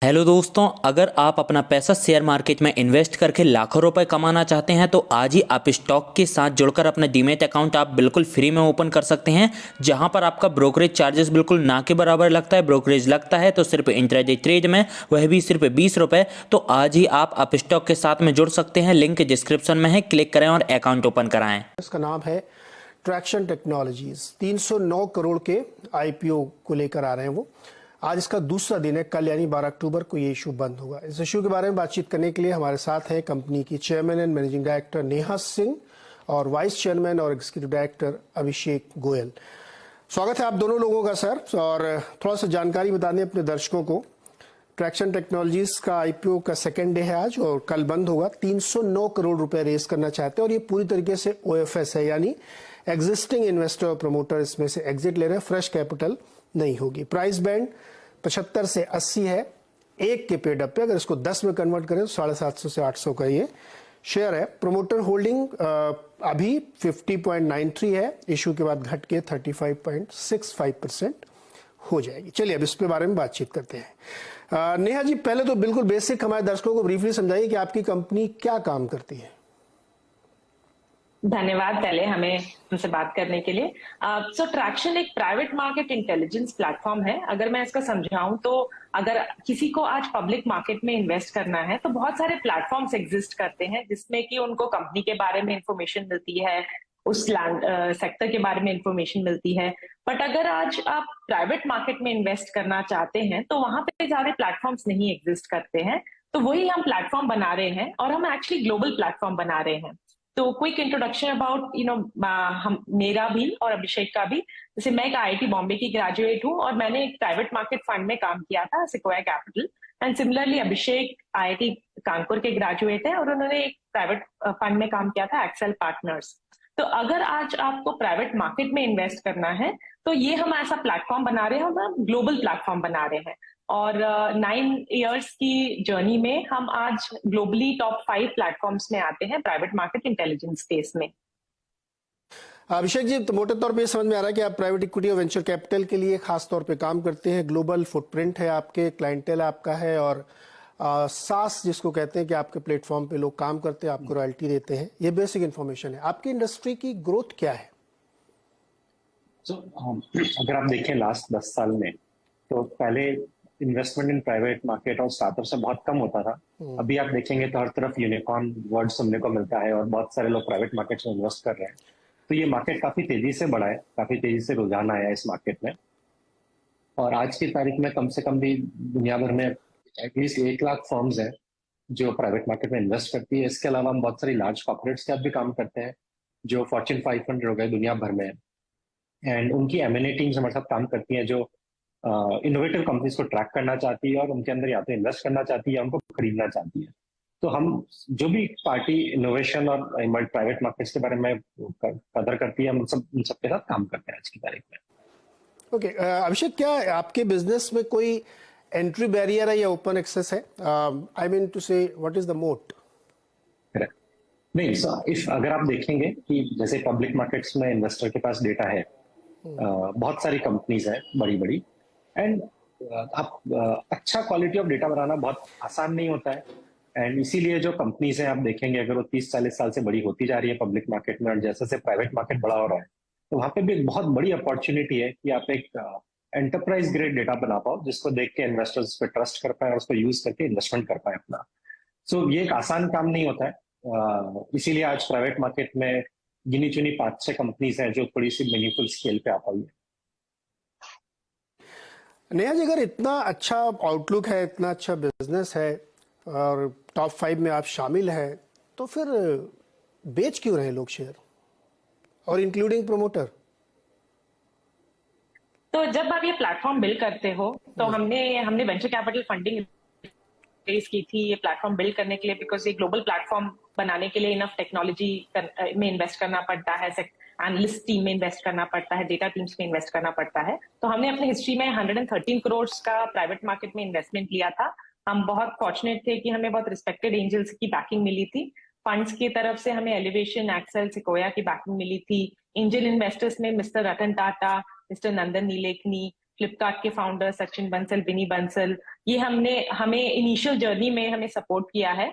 Hello दोस्तों, अगर आप अपना पैसा शेयर मार्केट में इन्वेस्ट करके लाखों रुपए कमाना चाहते हैं तो आज ही आप स्टॉक के साथ जुड़कर अपना डीमैट अकाउंट आप बिल्कुल फ्री में ओपन कर सकते हैं, जहां पर आपका ब्रोकरेज चार्जेस बिल्कुल ना के बराबर लगता है। ब्रोकरेज लगता है तो सिर्फ इंट्राडे ट्रेड में, वह भी सिर्फ 20 रुपए। तो आज ही आप स्टॉक के साथ में जुड़ सकते हैं, लिंक डिस्क्रिप्शन में है, क्लिक करें और अकाउंट ओपन कराएं। इसका नाम है ट्रैक्शन टेक्नोलॉजीज। 309 करोड़ के आईपीओ को लेकर आ रहे हैं वो। आज इसका दूसरा दिन है, कल यानी 12 अक्टूबर को ये इशू बंद होगा। इस इशू के बारे में बातचीत करने के लिए हमारे साथ हैं कंपनी की chairman and managing director Neha Singh और वाइस चेयरमैन और एग्जीक्यूटिव डायरेक्टर अभिषेक गोयल। स्वागत है आप दोनों लोगों का सर। और थोड़ा सा जानकारी बता दें अपने दर्शकों को। ट्रैक्शन टेक्नोलॉजीज का आईपीओ का सेकेंड डे है आज और कल बंद होगा। 309 करोड़ रुपए रेस करना चाहते हैं और ये पूरी तरीके से ओएफएस है, यानी एग्जिस्टिंग इन्वेस्टर और प्रमोटर इसमें से एग्जिट ले रहे हैं, फ्रेश कैपिटल नहीं होगी। प्राइस बैंड 75 से 80 है एक के पेड अप पे। अगर इसको 10 में कन्वर्ट करें तो 750 से 800 का ये शेयर है। प्रोमोटर होल्डिंग अभी 50.93 है, इशू के बाद घट के 35.65% हो जाएगी। चलिए अब इस पे बारे में बातचीत करते हैं। नेहा जी, पहले तो बिल्कुल बेसिक हमारे दर्शकों को ब्रीफली समझाइए कि आपकी कंपनी क्या काम करती है। धन्यवाद पहले हमें हमसे बात करने के लिए। सो ट्रैक्शन एक प्राइवेट मार्केट इंटेलिजेंस प्लेटफॉर्म है। अगर मैं इसका समझाऊं तो अगर किसी को आज पब्लिक मार्केट में इन्वेस्ट करना है तो बहुत सारे प्लेटफॉर्म्स एग्जिस्ट करते हैं जिसमें कि उनको कंपनी के बारे में इंफॉर्मेशन मिलती है, उस लैंड सेक्टर के बारे में इंफॉर्मेशन मिलती है। बट अगर आज आप प्राइवेट मार्केट में इन्वेस्ट करना चाहते हैं तो वहां पे ज्यादा प्लेटफॉर्म्स नहीं एग्जिस्ट करते हैं। तो वही हम प्लेटफॉर्म बना रहे हैं और हम एक्चुअली ग्लोबल प्लेटफॉर्म बना रहे हैं। तो क्विक इंट्रोडक्शन अबाउट हम मेरा भी और अभिषेक का भी। जैसे मैं एक आईआईटी बॉम्बे की ग्रेजुएट हूँ और मैंने एक प्राइवेट मार्केट फंड में काम किया था, Sequoia Capital. And similarly Abhishek IIT Kanpur के ग्रेजुएट है और उन्होंने एक प्राइवेट फंड में काम किया था, एक्सेल पार्टनर्स। तो अगर आज आपको प्राइवेट मार्केट में इन्वेस्ट करना है तो ये हम ऐसा प्लेटफॉर्म बना रहे हैं, हम ग्लोबल प्लेटफॉर्म बना रहे हैं। और 9 इयर्स की जर्नी में हम आज ग्लोबली टॉप 5 प्लेटफॉर्म्स में आते हैं प्राइवेट मार्केट इंटेलिजेंस स्पेस में। अभिषेक जी, तो मोटे तौर पे समझ में आ रहा है कि आप प्राइवेट इक्विटी और वेंचर कैपिटल के लिए खास तौर पे काम करते हैं। ग्लोबल फुटप्रिंट है आपके, क्लाइंटेल आपका है और सास जिसको कहते हैं कि आपके प्लेटफॉर्म पे लोग काम करते हैं, आपको रॉयल्टी देते हैं। ये बेसिक इन्फॉर्मेशन है। आपकी इंडस्ट्री की ग्रोथ क्या है? अगर आप देखें लास्ट 10 साल में तो पहले इन्वेस्टमेंट इन प्राइवेट मार्केट और स्टार्टअप से बहुत कम होता था। अभी आप देखेंगे तो हर तरफ यूनिकॉर्न वर्ड सुनने को मिलता है और बहुत सारे लोग प्राइवेट मार्केट में इन्वेस्ट कर रहे हैं। तो ये मार्केट काफी तेजी से बढ़ा है, काफी तेजी से रुझान आया है इस मार्केट में। और आज की तारीख में कम से कम भी दुनिया भर में एटलीस्ट 1 लाख फर्म्स हैं जो प्राइवेट मार्केट में इन्वेस्ट करती है। इसके अलावा हम बहुत सारी लार्ज कॉर्पोरेट्स के साथ भी काम करते हैं जो फॉर्च्यून 500 हो गए दुनिया भर में, एंड उनकी M&A टीम्स हमारे साथ काम करती हैं जो इनोवेटिव कंपनीज को ट्रैक करना चाहती है और उनके अंदर या तो इन्वेस्ट करना चाहती है या उनको खरीदना चाहती है। तो हम जो भी पार्टी इनोवेशन और प्राइवेट मार्केट्स के बारे में कदर करती है, हम उन सबके साथ काम करते हैं आज की तारीख में। ओके, अभिषेक, क्या आपके बिजनेस में कोई एंट्री बैरियर है या ओपन एक्सेस है? आई मीन टू से व्हाट इज द मोट? नहीं, इफ अगर आप देखेंगे कि जैसे पब्लिक मार्केट्स में इन्वेस्टर के पास डेटा है, बहुत सारी कंपनीज है बड़ी बड़ी, एंड आप अच्छा क्वालिटी ऑफ डेटा बनाना बहुत आसान नहीं होता है। एंड इसीलिए जो कंपनीज हैं आप देखेंगे अगर वो 30-40 साल से बड़ी होती जा रही है पब्लिक मार्केट में और जैसे जैसे प्राइवेट मार्केट बड़ा हो रहा है तो वहां पे भी एक बहुत बड़ी अपॉर्चुनिटी है कि आप एक एंटरप्राइज ग्रेड डेटा बना पाओ जिसको देख के इन्वेस्टर्स पे ट्रस्ट कर पाए और उसको यूज करके इन्वेस्टमेंट कर पाए अपना। सो ये एक आसान काम नहीं होता है। इसीलिए आज प्राइवेट मार्केट में गिनी चुनी 5-6 कंपनीज हैं जो थोड़ी सी मीनिंगफुल स्केल पे आ पाई है। नेहा जी, अगर इतना अच्छा आउटलुक है, इतना अच्छा बिजनेस है और टॉप 5 में आप शामिल हैं, तो फिर बेच क्यों रहे लोग शेयर, और इंक्लूडिंग प्रमोटर? तो जब आप ये प्लेटफॉर्म बिल्ड करते हो तो हमने वेंचर कैपिटल फंडिंग रेज की थी ये प्लेटफॉर्म बिल्ड करने के लिए, बिकॉज ये ग्लोबल प्लेटफॉर्म बनाने के लिए इनफ टेक्नोलॉजी में इन्वेस्ट करना पड़ता है, एनालिस्ट टीम में इन्वेस्ट करना पड़ता है, डेटा टीम्स में इन्वेस्ट करना पड़ता है। तो हमने अपनी हिस्ट्री में 113 करोड़ का प्राइवेट मार्केट में इन्वेस्टमेंट लिया था। हम बहुत फॉर्चुनेट थे कि हमें बहुत रिस्पेक्टेड एंजल्स की बैकिंग मिली थी। फंड्स की तरफ से हमें एलिवेशन, एक्सेल, सिकोया की बैकिंग मिली थी। एंजल इन्वेस्टर्स में मिस्टर रतन टाटा, मिस्टर नंदन नीलेकनी, फ्लिपकार्ट के फाउंडर सचिन बंसल, विनी बंसल, ये हमें इनिशियल जर्नी में हमें सपोर्ट किया है।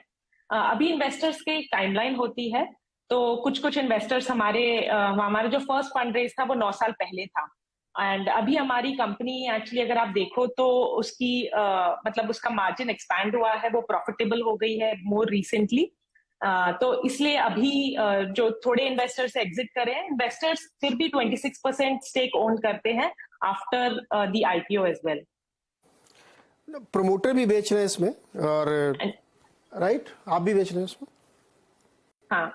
अभी इन्वेस्टर्स के टाइमलाइन होती है, तो कुछ इन्वेस्टर्स हमारा जो फर्स्ट फंड रेज था वो 9 साल पहले था। एंड अभी हमारी कंपनी एक्चुअली अगर आप देखो तो उसकी मतलब उसका मार्जिन एक्सपैंड हुआ है, वो प्रॉफिटेबल हो गई है मोर रिसेंटली। तो इसलिए अभी जो थोड़े इन्वेस्टर्स एग्जिट करे हैं, इन्वेस्टर्स फिर भी 26% स्टेक ओन करते हैं after the IPO as well. Promoter भी बेच रहे हैं इसमें, और राइट आप भी बेच रहे हैं इसमें? हाँ,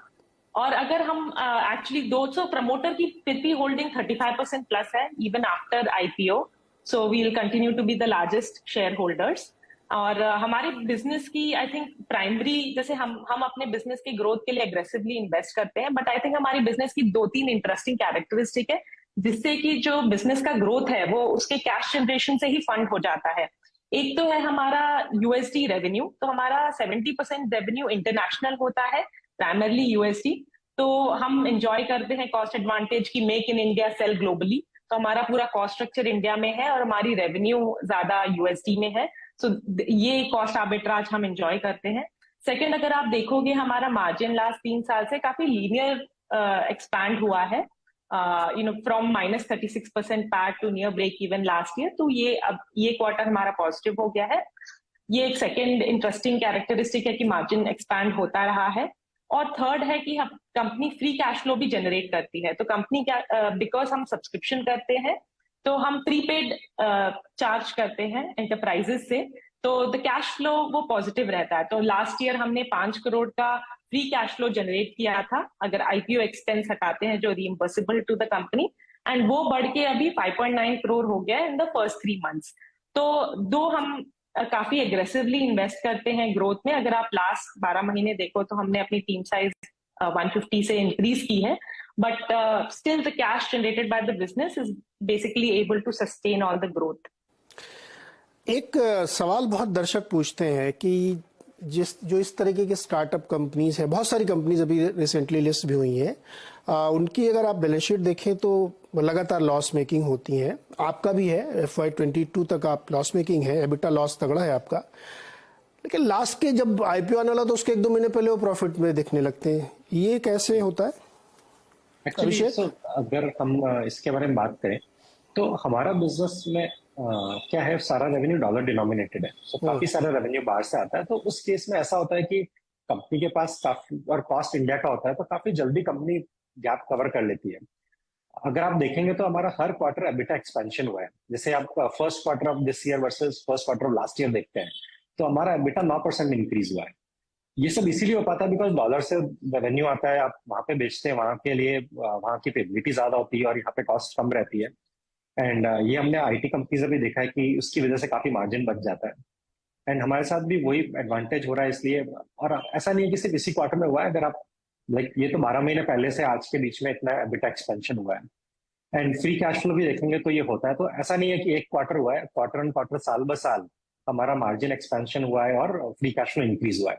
और अगर हम एक्चुअली 200 प्रमोटर की फिर भी होल्डिंग 35% प्लस है even after IPO. So we will continue to be the largest share holders. और हमारे बिजनेस की आई थिंक प्राइमरी, जैसे हम अपने बिजनेस की ग्रोथ के लिए एग्रेसिवली इन्वेस्ट करते हैं, बट आई थिंक हमारी बिजनेस की 2-3 इंटरेस्टिंग कैरेक्टरिस्टिक है जिससे कि जो बिजनेस का ग्रोथ है वो उसके कैश जनरेशन से ही फंड हो जाता है। एक तो है हमारा यूएसडी रेवेन्यू, तो हमारा 70% रेवेन्यू इंटरनेशनल होता है, प्राइमरली यूएसडी। तो हम एंजॉय करते हैं कॉस्ट एडवांटेज की make in India sell globally. तो हमारा पूरा कॉस्ट स्ट्रक्चर इंडिया में है और हमारी रेवेन्यू ज्यादा यूएसडी में है। सो ये कॉस्ट आर्बिट्राज हम एंजॉय करते हैं। सेकंड, अगर आप देखोगे हमारा मार्जिन लास्ट 3 साल से काफी लीनियर एक्सपैंड हुआ है, from -36% PAT to near break even last year. तो ये क्वार्टर हमारा पॉजिटिव हो गया है। ये एक सेकेंड इंटरेस्टिंग कैरेक्टरिस्टिक है कि मार्जिन एक्सपैंड होता रहा है। और थर्ड है कि हम कंपनी फ्री कैश फ्लो भी जनरेट करती है। तो कंपनी क्या, बिकॉज हम सब्सक्रिप्शन करते हैं तो हम प्रीपेड चार्ज करते हैं एंटरप्राइजेस से, तो द कैश फ्लो वो पॉजिटिव रहता है। तो लास्ट ईयर हमने 5 करोड़ का फ्री कैश फ्लो जनरेट किया था, अगर आईपीओ एक्सपेंस हटाते हैं जो रिइम्बर्सेबल टू द कंपनी, एंड वो बढ़ के अभी 5.9 करोड़ हो गया इन द फर्स्ट 3 मंथ्स। तो हम काफी एग्रेसिवली इन्वेस्ट करते हैं ग्रोथ में। अगर आप लास्ट 12 महीने देखो तो हमने अपनी टीम साइज 150 से इंक्रीज की है, but still the cash generated by the business is basically able to sustain all the growth. एक सवाल बहुत दर्शक पूछते हैं कि जो इस तरीके के स्टार्टअप कंपनीज है, बहुत सारी कंपनीज अभी रिसेंटली लिस्ट भी हुई हैं, उनकी अगर आप बैलेंस शीट देखें तो लगातार लॉस मेकिंग होती हैं। आपका भी है, FY22 तक आप लॉस मेकिंग है, एबिटा लॉस तगड़ा है आपका। लेकिन लास्ट के जब आईपीओ आने वाला तो उसके 1-2 महीने पहले वो प्रॉफिट में दिखने लगते हैं, ये कैसे होता है? एक्चुअली अगर हम इसके बारे में बात करें तो हमारा बिजनेस में क्या है, सारा रेवेन्यू डॉलर डिनोमिनेटेड है। तो काफी सारा रेवेन्यू बाहर से आता है। तो उस केस में ऐसा होता है कि कंपनी के पास काफी, और कॉस्ट इंडिया का होता है, तो काफी जल्दी कंपनी गैप कवर कर लेती है। अगर आप देखेंगे तो हमारा हर क्वार्टर एबिटा एक्सपेंशन हुआ है। जैसे आप first quarter of this year versus first quarter of last year देखते हैं तो हमारा एबिटा 9% इंक्रीज हुआ है। ये सब इसीलिए हो पाता है बिकॉज डॉलर से रेवेन्यू आता है, आप वहां पे बेचते हैं, वहां के लिए वहां की पेबिलिटी ज्यादा होती है और यहाँ पे कॉस्ट कम रहती है। एंड ये हमने आईटी कंपनी से भी देखा है कि उसकी वजह से काफी मार्जिन बच जाता है। एंड हमारे साथ भी वही एडवांटेज हो रहा है इसलिए। और ऐसा नहीं है कि सिर्फ इसी क्वार्टर में हुआ है, अगर आप ये तो 12 महीने पहले से आज के बीच में इतना एबिटा एक्सपेंशन हुआ है। एंड फ्री कैश फ्लो भी देखेंगे तो ये होता है। तो ऐसा नहीं है कि एक क्वार्टर हुआ है, क्वार्टर ऑन क्वार्टर, साल ब साल हमारा मार्जिन एक्सपेंशन हुआ है और फ्री कैश फ्लो इंक्रीज हुआ है।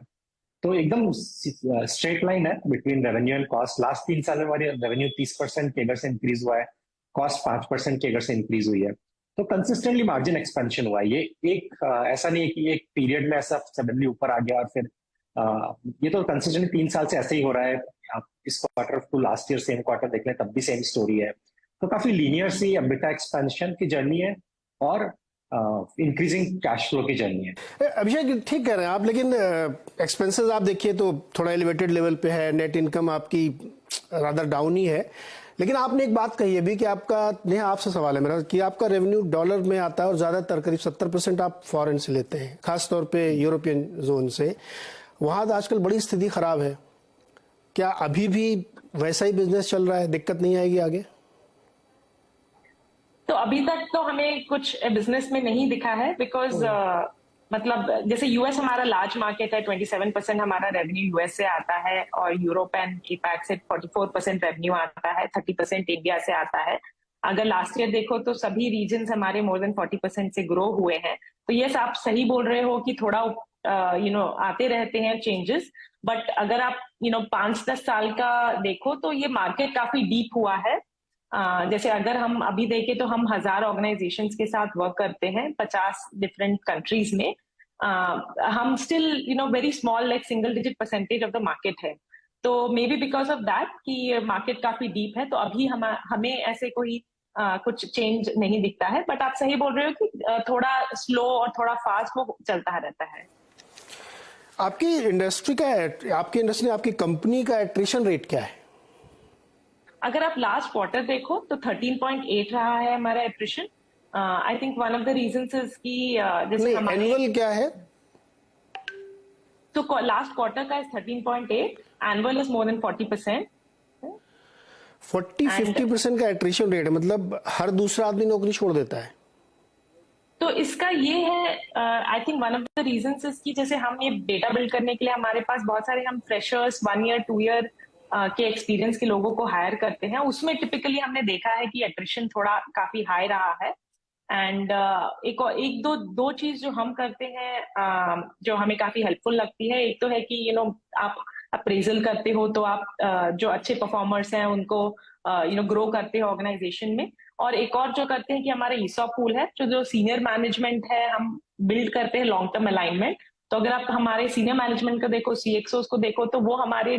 तो एकदम स्ट्रेट लाइन है between revenue and cost. Last 3 साल में हमारी रेवेन्यू 30% केगर से इंक्रीज हुआ है, कॉस्ट 5% केगर से इंक्रीज हुई है। तो कंसिस्टेंटली मार्जिन एक्सपेंशन हुआ है। ये एक ऐसा नहीं है कि एक पीरियड में ऐसा सडनली ऊपर आ गया और फिर ये तो कंसिस्टेंटली 3 साल से ऐसे ही हो रहा है। आप इस quarter to last year same quarter देख लें तब भी सेम स्टोरी है। तो काफी लीनियर सी एबिटा एक्सपेंशन की जर्नी है और इंक्रीजिंग कैश फ्लो की जर्नी है। अभिषेक ठीक कह रहे हैं आप, लेकिन एक्सपेंसेस आप देखिए तो थोड़ा एलिवेटेड लेवल पे है, नेट इनकम आपकी रादर डाउन ही है। लेकिन आपने एक बात कही है भी कि आपका, नेहा आपसे सवाल है मेरा, कि आपका रेवेन्यू डॉलर में आता है और ज्यादातर करीब 70% आप फॉरेन से लेते हैं, खासतौर पे यूरोपियन जोन से। वहां तो आजकल बड़ी स्थिति खराब है। क्या अभी भी वैसा ही बिजनेस चल रहा है, दिक्कत नहीं आएगी आगे? तो अभी तक तो हमें कुछ बिजनेस में नहीं दिखा है, बिकॉज मतलब जैसे यूएस हमारा लार्ज मार्केट है, 27% हमारा रेवेन्यू यूएस से आता है, और यूरोप एंड एपैक से 44% रेवेन्यू आता है, 30% इंडिया से आता है। अगर लास्ट ईयर देखो तो सभी रीजन्स हमारे मोर देन 40% से ग्रो हुए हैं। तो यस, आप सही बोल रहे हो कि थोड़ा आते रहते हैं चेंजेस, बट अगर आप 5-10 साल का देखो तो ये मार्केट काफी डीप हुआ है। जैसे अगर हम अभी देखें तो हम 1000 ऑर्गेनाइजेशंस के साथ वर्क करते हैं 50 डिफरेंट कंट्रीज में। हम still very small, like single digit percentage of the market है। तो may be because of that कि मार्केट काफी डीप है, तो अभी हमें ऐसे कोई कुछ चेंज नहीं दिखता है। बट आप सही बोल रहे हो कि थोड़ा स्लो और थोड़ा फास्ट वो चलता रहता है। आपकी इंडस्ट्री आपकी कंपनी का एट्रिशन रेट क्या है? अगर आप लास्ट क्वार्टर देखो तो 13.8 रहा है हमारा attrition. I think one of the reasons is कि जैसे हमारे एनुअल क्या है? तो लास्ट क्वार्टर का is 13.8, annual is more than 40%। 40-50% का एट्रिशन रेट है, मतलब हर दूसरा आदमी नौकरी छोड़ देता है। तो इसका ये है, I think one of the reasons is कि जैसे हम ये डेटा बिल्ड करने के लिए हमारे पास बहुत सारे हम फ्रेशर्स 1 ईयर 2 ईयर के एक्सपीरियंस के लोगों को हायर करते हैं। उसमें टिपिकली हमने देखा है कि एट्रिशन थोड़ा काफी हाई रहा है। एंड एक दो चीज जो हम करते हैं जो हमें काफी हेल्पफुल लगती है, एक तो है कि आप अप्रेजल करते हो, तो आप जो अच्छे परफॉर्मर्स हैं उनको ग्रो करते हो ऑर्गेनाइजेशन में। और एक और जो करते हैं कि हमारा ईसॉप पूल है, जो सीनियर मैनेजमेंट है, हम बिल्ड करते हैं लॉन्ग टर्म अलाइनमेंट। तो अगर आप हमारे सीनियर मैनेजमेंट को देखो, CXOs को देखो, तो वो हमारे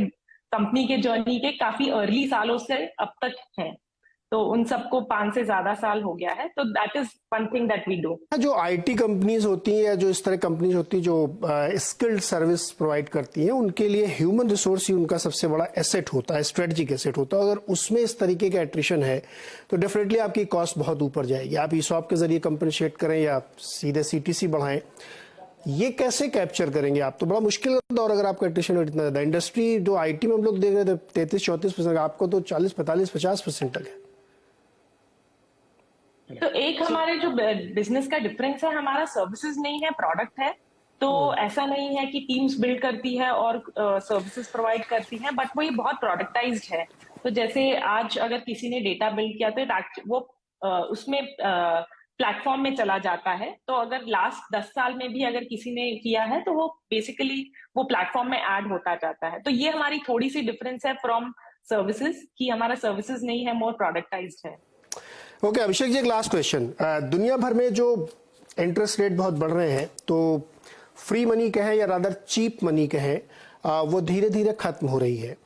कंपनी के जर्नी के काफी अर्ली सालों से अब तक हैं। तो उन सबको 5 से ज्यादा साल हो गया है। तो that is one thing that we do. जो आईटी कंपनीज होती हैं या जो इस तरह कंपनीज होती है जो स्किल्ड सर्विस प्रोवाइड करती हैं, उनके लिए ह्यूमन रिसोर्स ही उनका सबसे बड़ा एसेट होता है, स्ट्रेटेजिक एसेट होता है। अगर उसमें इस तरीके का एट्रिशन है तो डेफिनेटली आपकी कॉस्ट बहुत ऊपर जाएगी। आप ईसॉप के जरिए कंपनसेट करें या सीधे CTC बढ़ाएं, ये कैसे कैप्चर करेंगे आप? तो बड़ा मुश्किल दौर अगर आपका एट्रिशन रेट इतना ज्यादा। इंडस्ट्री जो आईटी में हम लोग देख रहे थे 33-34%, आपको तो 40-45-50% तक है। तो एक हमारे जो बिजनेस का डिफरेंस है, हमारा सर्विसेज नहीं है, प्रोडक्ट है। तो ऐसा नहीं है कि टीम्स बिल्ड करती है और सर्विसेज प्रोवाइड करती हैं, बट वो ये बहुत प्रोडक्टाइज्ड है। तो जैसे आज अगर किसी ने डेटा बिल्ड किया तो वो उसमें प्लेटफॉर्म में चला जाता है। तो अगर लास्ट 10 साल में भी अगर किसी ने किया है तो वो बेसिकली वो प्लेटफॉर्म में ऐड होता जाता है। तो ये हमारी थोड़ी सी डिफरेंस है फ्रॉम सर्विसेज, कि हमारा सर्विसेज नहीं है, मोर प्रोडक्टाइज्ड है। ओके अभिषेक जी, एक लास्ट क्वेश्चन। दुनिया भर में जो इंटरेस्ट रेट बहुत बढ़ रहे हैं, तो फ्री मनी कहें या रादर चीप मनी कहें, वो धीरे धीरे खत्म हो रही है।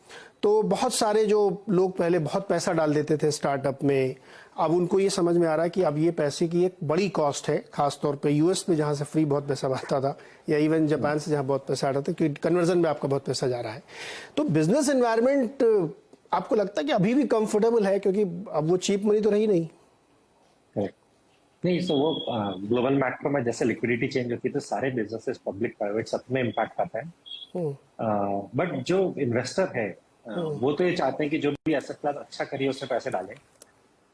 तो बहुत सारे जो लोग पहले बहुत पैसा डाल देते थे स्टार्टअप में, अब उनको ये समझ में आ रहा है कि अब ये पैसे की एक बड़ी कॉस्ट है, खासतौर पे यूएस में जहां से फ्री बहुत पैसा आता था, या इवन जापान से जहां बहुत पैसा आता था, क्योंकि कन्वर्जन में आपका बहुत पैसा जा रहा है। तो बिजनेस एनवायरनमेंट आपको लगता है कि अभी भी कंफर्टेबल है, क्योंकि अब वो चीप मनी तो रही नहीं? नहीं, तो वो ग्लोबल मैक्रो में जैसे लिक्विडिटी चेंज होती है तो सारे बिजनेसेस, पब्लिक प्राइवेट, सब में इम्पैक्ट आता है। बट जो इन्वेस्टर है वो तो ये चाहते हैं कि जो भी एसेट क्लास अच्छा करिए उसमें पैसे डालें।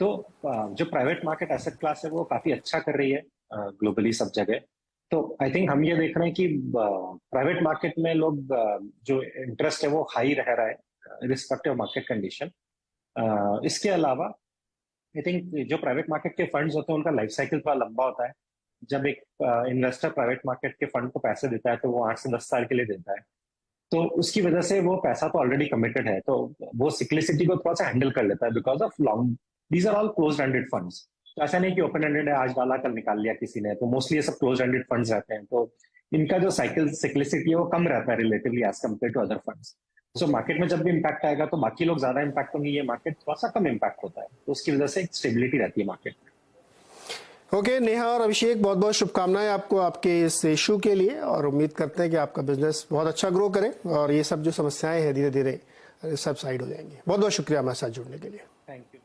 तो जो प्राइवेट मार्केट एसेट क्लास है वो काफी अच्छा कर रही है ग्लोबली सब जगह। तो आई थिंक हम ये देख रहे हैं कि प्राइवेट मार्केट में लोग जो इंटरेस्ट है वो हाई रह रहा है रिस्पेक्टिव मार्केट कंडीशन। इसके अलावा आई थिंक जो प्राइवेट मार्केट के फंड्स होते हैं उनका लाइफ साइकिल थोड़ा लंबा होता है। जब एक इन्वेस्टर प्राइवेट मार्केट के फंड को पैसे देता है तो वो 8 से 10 साल के लिए देता है। तो उसकी वजह से वो पैसा तो ऑलरेडी कमिटेड है, तो वो सिक्लिसिटी को थोड़ा सा हैंडल कर लेता है because of long, these are all close ended funds. तो ऐसा नहीं कि ओपन एंडेड है, आज डाला कल निकाल लिया किसी ने, तो मोस्टली ये सब क्लोज एंडेड फंड्स रहते हैं। तो इनका जो सिक्लिसिटी है वो कम रहता है relatively as compare to other funds. So market में जब भी इम्पैक्ट आएगा तो बाकी लोग ज्यादा इम्पैक्ट होंगे, ये मार्केट थोड़ा सा कम इम्पैक्ट होता है, तो उसकी वजह से एक स्टेबिलिटी रहती है मार्केट में। ओके, नेहा और अभिषेक, बहुत बहुत शुभकामनाएं आपको आपके इस इशू के लिए, और उम्मीद करते हैं कि आपका बिजनेस बहुत अच्छा ग्रो करे और ये सब जो समस्याएं हैं धीरे धीरे सब साइड हो जाएंगी। बहुत बहुत शुक्रिया हमारे साथ जुड़ने के लिए। Thank you.